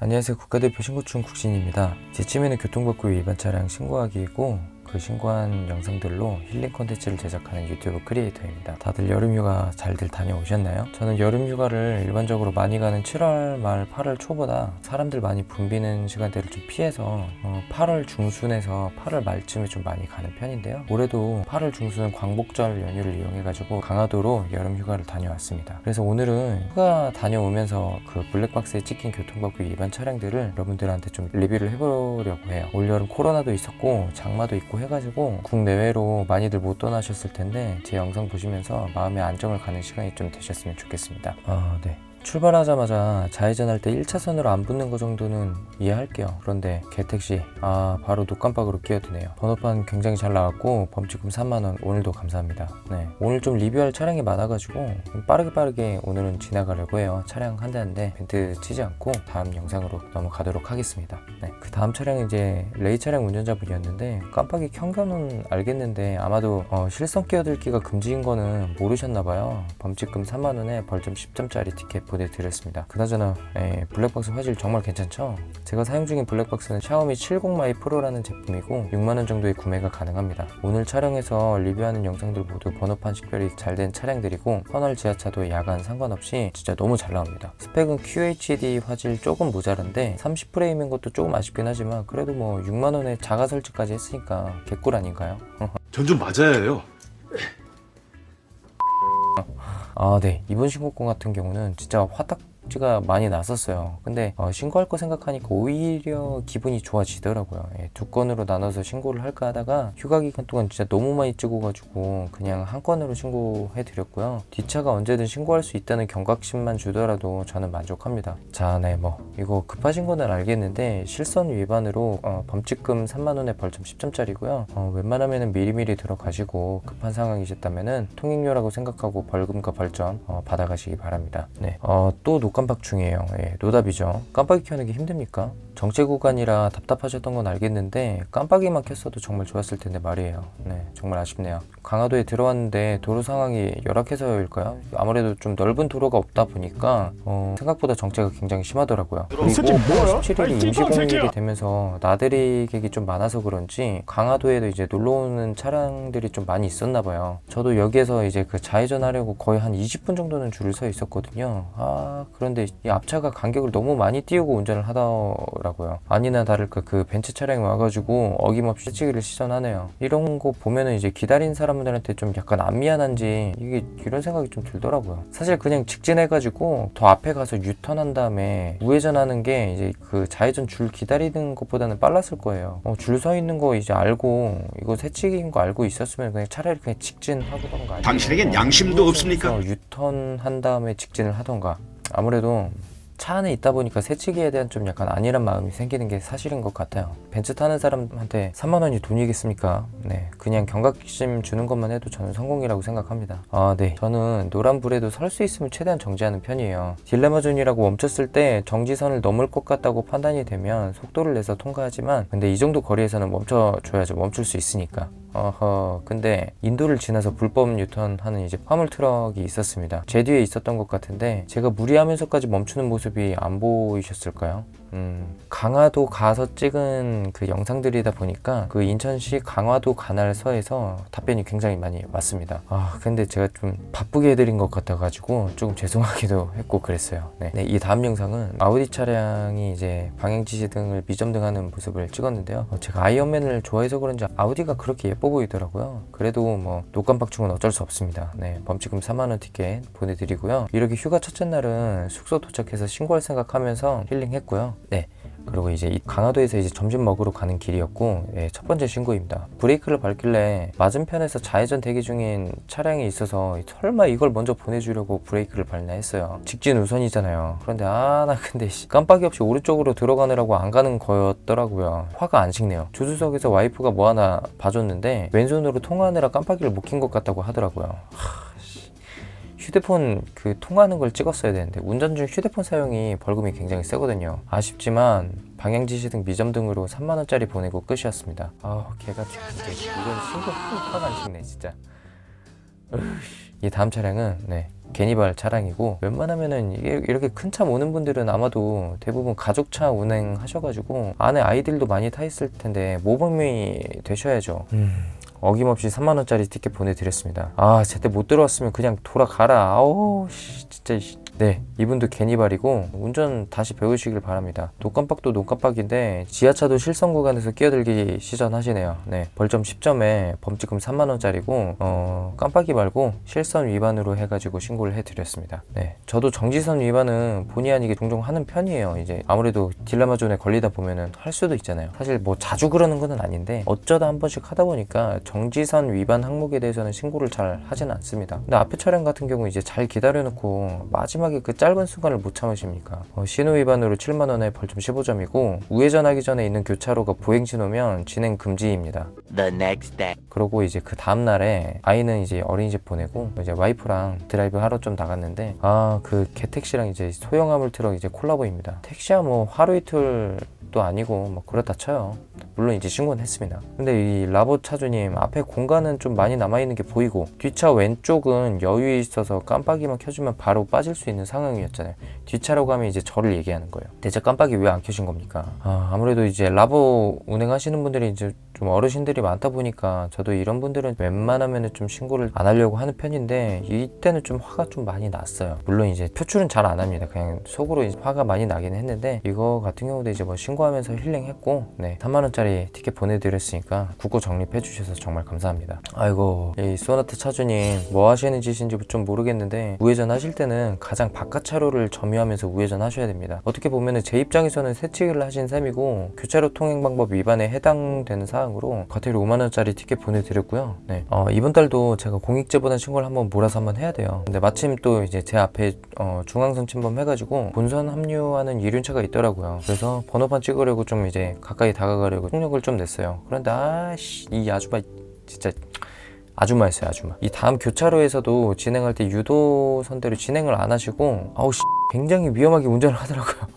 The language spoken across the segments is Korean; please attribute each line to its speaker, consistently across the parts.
Speaker 1: 안녕하세요. 국가대표 신고충 국신입니다. 이제쯤에는 교통법규 위반 차량 신고하기이고 그 신고한 영상들로 힐링 콘텐츠를 제작하는 유튜브 크리에이터입니다. 다들 여름휴가 잘들 다녀오셨나요? 저는 여름휴가를 일반적으로 많이 가는 7월 말 8월 초보다 사람들 많이 붐비는 시간대를 좀 피해서 8월 중순에서 8월 말쯤에 좀 많이 가는 편인데요. 올해도 8월 중순은 광복절 연휴를 이용해가지고 강화도로 여름휴가를 다녀왔습니다. 그래서 오늘은 휴가 다녀오면서 그 블랙박스에 찍힌 교통법규 위반 차량들을 여러분들한테 좀 리뷰를 해보려고 해요. 올여름 코로나도 있었고 장마도 있고 해가지고 국내외로 많이들 못 떠나셨을 텐데 제 영상 보시면서 마음의 안정을 가는 시간이 좀 되셨으면 좋겠습니다. 네. 출발하자마자 좌회전할 때 1차선으로 안 붙는 거 정도는 이해할게요. 그런데 개택시 바로 노깜빡으로 끼어드네요. 번호판 굉장히 잘 나왔고 범칙금 3만원 오늘도 감사합니다. 네, 오늘 좀 리뷰할 차량이 많아가지고 빠르게 오늘은 지나가려고 해요. 차량 한 대 한 대 벤트 치지 않고 다음 영상으로 넘어가도록 하겠습니다. 네, 그 다음 차량은 이제 레이 차량 운전자분이었는데 깜빡이 켠 거는 알겠는데 아마도 실선 끼어들기가 금지인 거는 모르셨나봐요. 범칙금 3만원에 벌점 10점짜리 티켓 보내드렸습니다. 그나저나 블랙박스 화질 정말 괜찮죠? 제가 사용 중인 블랙박스는 샤오미 70 마이 프로라는 제품이고 6만원 정도의 구매가 가능합니다. 오늘 촬영해서 리뷰하는 영상들 모두 번호판 식별이 잘 된 차량들이고 터널 지하차도 야간 상관없이 진짜 너무 잘 나옵니다. 스펙은 QHD 화질 조금 모자란데 30프레임인 것도 조금 아쉽긴 하지만 그래도 뭐 6만원에 자가 설치까지 했으니까 개꿀 아닌가요?
Speaker 2: 전 좀 맞아야 해요.
Speaker 1: 네. 이번 신고건 같은 경우는 진짜 화딱지가 많이 났었어요. 근데 신고할 거 생각하니까 오히려 기분이 좋아지더라고요. 두 건으로 나눠서 신고를 할까 하다가 휴가 기간 동안 진짜 너무 많이 찍어가지고 그냥 한 건으로 신고해드렸고요. 뒷차가 언제든 신고할 수 있다는 경각심만 주더라도 저는 만족합니다. 자, 이거 급하신 거는 알겠는데 실선 위반으로 범칙금 3만원에 벌점 10점짜리고요. 웬만하면 미리미리 들어가시고 급한 상황이셨다면 통행료라고 생각하고 벌금과 벌점 받아가시기 바랍니다. 네. 또 노깜빡 중이에요. 노답이죠. 깜빡이 켜는 게 힘듭니까? 정체 구간이라 답답하셨던 건 알겠는데 깜빡이만 켰어도 정말 좋았을 텐데 말이에요. 네, 정말 아쉽네요. 강화도에 들어왔는데 도로 상황이 열악해서일까요? 아무래도 좀 넓은 도로가 없다 보니까 생각보다 정체가 굉장히 심하더라고요. 그리고 17일이 임시공휴일이 되면서 나들이객이 좀 많아서 그런지 강화도에도 이제 놀러오는 차량들이 좀 많이 있었나 봐요. 저도 여기에서 이제 그 좌회전하려고 거의 한 20분 정도는 줄을 서 있었거든요. 그런데 이 앞차가 간격을 너무 많이 띄우고 운전을 하더라고요. 아니나 다를까 그 벤츠 차량이 와가지고 어김없이 새치기를 시전하네요. 이런 거 보면은 이제 기다린 사람들한테 좀 약간 안 미안한지 이런 생각이 좀 들더라고요. 사실 그냥 직진해가지고 더 앞에 가서 유턴한 다음에 우회전하는 게 이제 그 좌회전 줄 기다리는 것보다는 빨랐을 거예요. 줄 서 있는 거 이제 알고 이거 새치기인 거 알고 있었으면 그냥 차라리 그냥 직진하던가.
Speaker 2: 당신에겐 양심도 없습니까?
Speaker 1: 유턴한 다음에 직진을 하던가. 아무래도 차 안에 있다 보니까 새치기에 대한 좀 약간 안일한 마음이 생기는 게 사실인 것 같아요. 벤츠 타는 사람한테 3만원이 돈이겠습니까? 네, 그냥 경각심 주는 것만 해도 저는 성공이라고 생각합니다. 네, 저는 노란불에도 설 수 있으면 최대한 정지하는 편이에요. 딜레마 존이라고 멈췄을 때 정지선을 넘을 것 같다고 판단이 되면 속도를 내서 통과하지만 근데 이 정도 거리에서는 멈춰줘야죠. 멈출 수 있으니까. 근데 인도를 지나서 불법 유턴하는 이제 화물 트럭이 있었습니다. 제 뒤에 있었던 것 같은데 제가 무리하면서까지 멈추는 모습이 안 보이셨을까요? 강화도 가서 찍은 그 영상들이다 보니까 그 인천시 강화도 관할서에서 답변이 굉장히 많이 왔습니다. 근데 제가 좀 바쁘게 해드린 것 같아가지고 조금 죄송하기도 했고 그랬어요. 네, 이 다음 영상은 아우디 차량이 이제 방향지시 등을 미점등하는 모습을 찍었는데요. 제가 아이언맨을 좋아해서 그런지 아우디가 그렇게 예뻐 보이더라고요. 그래도 뭐 노깜박충은 어쩔 수 없습니다. 네, 범칙금 4만원 티켓 보내드리고요. 이렇게 휴가 첫째 날은 숙소 도착해서 신고할 생각하면서 힐링했고요. 네, 그리고 이제 강화도에서 이제 점심 먹으러 가는 길이었고 첫 번째 신고입니다. 브레이크를 밟길래 맞은편에서 좌회전 대기 중인 차량이 있어서 설마 이걸 먼저 보내주려고 브레이크를 밟나 했어요. 직진 우선이잖아요. 그런데 나 근데 깜빡이 없이 오른쪽으로 들어가느라고 안 가는 거였더라고요. 화가 안 식네요. 조수석에서 와이프가 뭐 하나 봐줬는데 왼손으로 통화하느라 깜빡이를 못 킨 것 같다고 하더라고요. 휴대폰 통화하는 걸 찍었어야 되는데 운전 중 휴대폰 사용이 벌금이 굉장히 세거든요. 아쉽지만 방향지시 등 미점등으로 3만원짜리 보내고 끝이었습니다. 걔가 진짜 이건 신고 화가 안 식네 진짜. 이 다음 차량은 개니발 차량이고, 웬만하면은 이게 이렇게 큰 차 모는 분들은 아마도 대부분 가족차 운행하셔가지고 안에 아이들도 많이 타 있을 텐데 모범이 되셔야죠. 어김없이 3만원짜리 티켓 보내드렸습니다. 아, 제때 못 들어왔으면 그냥 돌아가라. 아우 진짜. 네, 이분도 개니발이고 운전 다시 배우시길 바랍니다. 노깜빡도 노깜빡인데 지하차도 실선 구간에서 끼어들기 시전하시네요. 네, 벌점 10점에 범칙금 3만원짜리고 깜빡이 말고 실선 위반으로 해가지고 신고를 해드렸습니다. 네, 저도 정지선 위반은 본의 아니게 종종 하는 편이에요. 이제 아무래도 딜레마존에 걸리다 보면은 할 수도 있잖아요. 사실 뭐 자주 그러는 건 아닌데 어쩌다 한 번씩 하다 보니까 정지선 위반 항목에 대해서는 신고를 잘 하진 않습니다. 근데 앞에 차량 같은 경우 이제 잘 기다려놓고 마지막에 그 짧은 순간을 못 참으십니까? 신호 위반으로 7만원에 벌점 15점이고 우회전하기 전에 있는 교차로가 보행신호면 진행 금지입니다.
Speaker 3: The next day.
Speaker 1: 그러고 이제 그 다음날에 아이는 이제 어린이집 보내고 이제 와이프랑 드라이브 하러 좀 나갔는데 그 개택시랑 이제 소형 화물 트럭 이제 콜라보입니다. 택시야 뭐 하루 이틀도 아니고 뭐 그렇다 쳐요. 물론 이제 신고는 했습니다. 근데 이 라보 차주님 앞에 공간은 좀 많이 남아있는 게 보이고 뒷차 왼쪽은 여유 있어서 깜빡이만 켜주면 바로 빠질 수 있는 상황이었잖아요. 뒷차로 가면 이제 저를 얘기하는 거예요. 대체 깜빡이 왜 안 켜신 겁니까? 아무래도 이제 라보 운행하시는 분들이 이제 좀 어르신들이 많다 보니까 저도 이런 분들은 웬만하면 좀 신고를 안 하려고 하는 편인데 이때는 좀 화가 좀 많이 났어요. 물론 이제 표출은 잘 안 합니다. 그냥 속으로 이제 화가 많이 나긴 했는데 이거 같은 경우도 이제 뭐 신고하면서 힐링했고 3만원짜리 티켓 보내드렸으니까 국고 적립해 주셔서 정말 감사합니다. 아이고, 이 소나타 차주님 뭐 하시는 짓인지 좀 모르겠는데 우회전 하실 때는 가장 바깥 차로를 점유하면서 우회전 하셔야 됩니다. 어떻게 보면은 제 입장에서는 새치기를 하신 셈이고 교차로 통행 방법 위반에 해당되는 사항으로 과태료 5만원짜리 티켓 보내드렸고요. 이번 달도 제가 공익제보단 신고를 한번 몰아서 한번 해야 돼요. 근데 마침 또 이제 제 앞에 중앙선 침범 해가지고 본선 합류하는 이륜차가 있더라고요. 그래서 번호판 찍으려고 좀 이제 가까이 다가가려고 속력을 좀 냈어요. 그런데 이 아줌마 진짜 아줌마였어요. 아줌마. 이 다음 교차로에서도 진행할 때 유도선대로 진행을 안 하시고 굉장히 위험하게 운전을 하더라고요.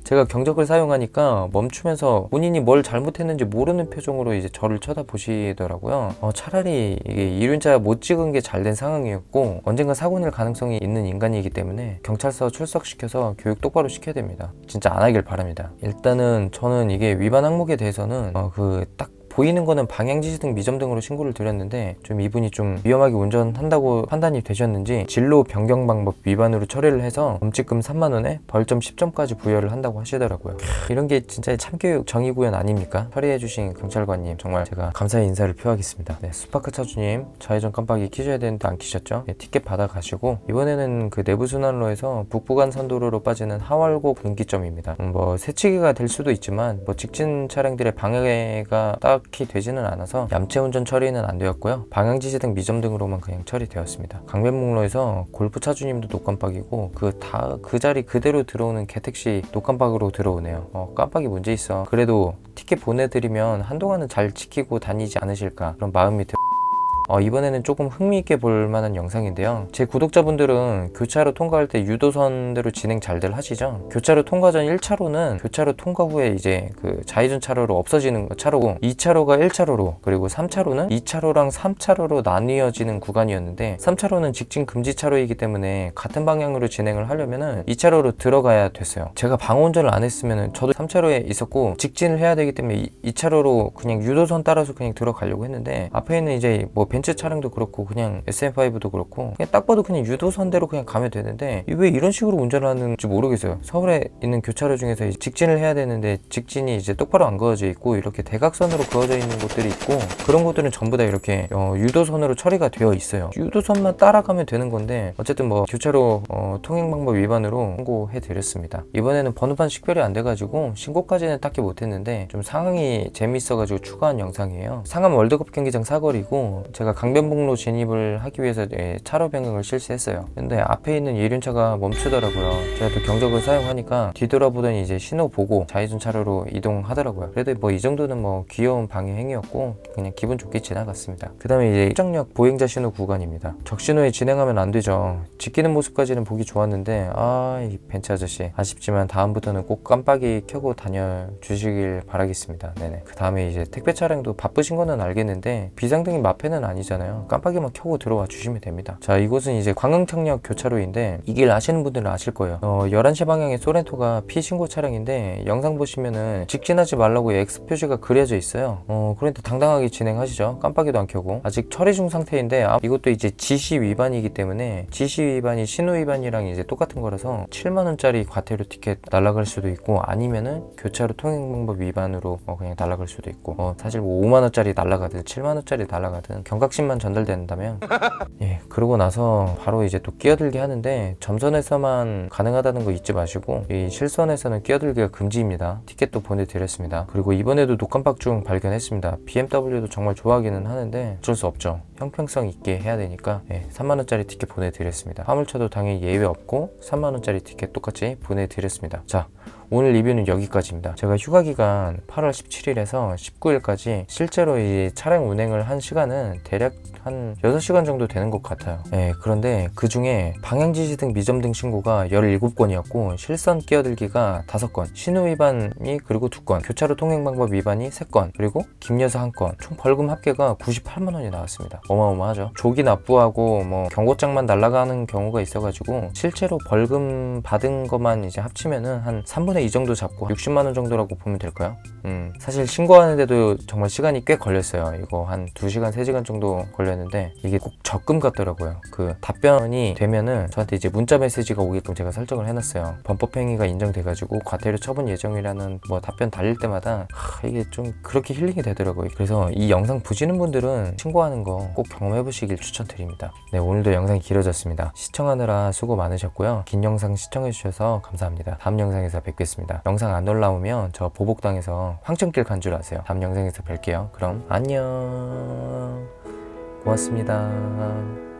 Speaker 1: 제가 경적을 사용하니까 멈추면서 본인이 뭘 잘못했는지 모르는 표정으로 이제 저를 쳐다보시더라고요. 차라리 이게 이륜차 못 찍은 게 잘 된 상황이었고 언젠가 사고 낼 가능성이 있는 인간이기 때문에 경찰서 출석시켜서 교육 똑바로 시켜야 됩니다. 진짜 안 하길 바랍니다. 일단은 저는 이게 위반 항목에 대해서는 딱 보이는 거는 방향지시등 미점등으로 신고를 드렸는데 좀 이분이 좀 위험하게 운전한다고 판단이 되셨는지 진로 변경 방법 위반으로 처리를 해서 범칙금 3만원에 벌점 10점까지 부여를 한다고 하시더라고요. 이런 게 진짜 참교육 정의구현 아닙니까? 처리해주신 경찰관님 정말 제가 감사의 인사를 표하겠습니다. 스파크 차주님 좌회전 깜빡이 켜셔야 되는데 안 켜셨죠? 티켓 받아가시고 이번에는 그 내부순환로에서 북부간선도로로 빠지는 하월고 분기점입니다. 뭐 새치기가 될 수도 있지만 뭐 직진 차량들의 방해가 딱히 되지는 않아서 얌체 운전 처리는 안 되었고요. 방향지시 등 미점 등으로만 그냥 처리되었습니다. 강변북로에서 골프 차주님도 노깜빡이고 그 자리 그대로 들어오는 개택시 노깜빡으로 들어오네요. 깜빡이 문제 있어. 그래도 티켓 보내드리면 한동안은 잘 지키고 다니지 않으실까 그런 마음이 들어요. 이번에는 조금 흥미있게 볼 만한 영상인데요. 제 구독자분들은 교차로 통과할 때 유도선대로 진행 잘들 하시죠? 교차로 통과 전 1차로는 교차로 통과 후에 이제 그 좌회전 차로로 없어지는 차로고 2차로가 1차로로 그리고 3차로는 2차로랑 3차로로 나뉘어지는 구간이었는데 3차로는 직진 금지 차로이기 때문에 같은 방향으로 진행을 하려면은 2차로로 들어가야 됐어요. 제가 방어운전을 안 했으면은 저도 3차로에 있었고 직진을 해야 되기 때문에 2차로로 그냥 유도선 따라서 그냥 들어가려고 했는데 앞에는 이제 뭐 벤츠 차량도 그렇고 그냥 SM5도 그렇고 그냥 딱 봐도 그냥 유도선대로 그냥 가면 되는데 왜 이런 식으로 운전을 하는지 모르겠어요. 서울에 있는 교차로 중에서 직진을 해야 되는데 직진이 이제 똑바로 안 그어져 있고 이렇게 대각선으로 그어져 있는 곳들이 있고 그런 곳들은 전부 다 이렇게 유도선으로 처리가 되어 있어요. 유도선만 따라가면 되는 건데 어쨌든 뭐 교차로 통행 방법 위반으로 신고해 드렸습니다. 이번에는 번호판 식별이 안 돼가지고 신고까지는 딱히 못했는데 좀 상황이 재밌어가지고 추가한 영상이에요. 상암 월드컵 경기장 사거리고 제가 강변북로 진입을 하기 위해서 차로 변경을 실시했어요. 근데 앞에 있는 이륜차가 멈추더라고요. 제가 또 경적을 사용하니까 뒤돌아보더니 이제 신호 보고 좌회전 차로로 이동하더라고요. 그래도 뭐 이 정도는 뭐 귀여운 방해 행위였고 그냥 기분 좋게 지나갔습니다. 그 다음에 이제 입장역 보행자 신호 구간입니다. 적신호에 진행하면 안 되죠. 지키는 모습까지는 보기 좋았는데 이 벤츠 아저씨 아쉽지만 다음부터는 꼭 깜빡이 켜고 다녀 주시길 바라겠습니다. 네네. 그 다음에 이제 택배 차량도 바쁘신 거는 알겠는데 비상등이 마페는 아니잖아요. 깜빡이만 켜고 들어와 주시면 됩니다. 자, 이곳은 이제 광흥창역 교차로인데 이 길 아시는 분들은 아실 거예요. 11시 방향의 소렌토가 피신고 차량인데 영상 보시면은 직진하지 말라고 X 표시가 그려져 있어요. 그런데 당당하게 진행하시죠. 깜빡이도 안 켜고. 아직 처리 중 상태인데 이것도 이제 지시 위반이기 때문에 지시 위반이 신호 위반이랑 이제 똑같은 거라서 7만원짜리 과태료 티켓 날라갈 수도 있고 아니면은 교차로 통행 방법 위반으로 그냥 날라갈 수도 있고 사실 뭐 5만원짜리 날라가든 7만원짜리 날라가든 경각심만 전달된다면 예, 그러고 나서 바로 이제 또 끼어들기 하는데 점선에서만 가능하다는 거 잊지 마시고 이 실선에서는 끼어들기가 금지입니다. 티켓도 보내드렸습니다. 그리고 이번에도 녹깜빡중 발견했습니다. BMW도 정말 좋아하기는 하는데 어쩔 수 없죠. 형평성 있게 해야 되니까 3만원짜리 티켓 보내드렸습니다. 화물차도 당연히 예외 없고 3만원짜리 티켓 똑같이 보내드렸습니다. 자, 오늘 리뷰는 여기까지입니다. 제가 휴가기간 8월 17일에서 19일까지 실제로 이 차량 운행을 한 시간은 대략 한 6시간 정도 되는 것 같아요. 그런데 그 중에 방향지시등 미점등 신고가 17건이었고 실선 끼어들기가 5건, 신호 위반이 그리고 2건, 교차로 통행 방법 위반이 3건, 그리고 김여사 1건, 총 벌금 합계가 98만원이 나왔습니다. 어마어마하죠. 조기 납부하고 뭐 경고장만 날아가는 경우가 있어가지고 실제로 벌금 받은 것만 이제 합치면은 한 3분의 2 정도 잡고 60만원 정도라고 보면 될까요? 사실 신고하는데도 정말 시간이 꽤 걸렸어요. 이거 한 2시간, 3시간 정도 걸렸는데 이게 꼭 적금 같더라고요. 그 답변이 되면은 저한테 이제 문자 메시지가 오게끔 제가 설정을 해놨어요. 범법행위가 인정돼가지고 과태료 처분 예정이라는 뭐 답변 달릴 때마다 이게 좀 그렇게 힐링이 되더라고요. 그래서 이 영상 보시는 분들은 신고하는 거 꼭 경험해보시길 추천드립니다. 네, 오늘도 영상이 길어졌습니다. 시청하느라 수고 많으셨고요. 긴 영상 시청해주셔서 감사합니다. 다음 영상에서 뵙겠습니다. 영상 안 올라오면 저 보복당해서 황천길 간 줄 아세요. 다음 영상에서 뵐게요. 그럼 안녕. 고맙습니다.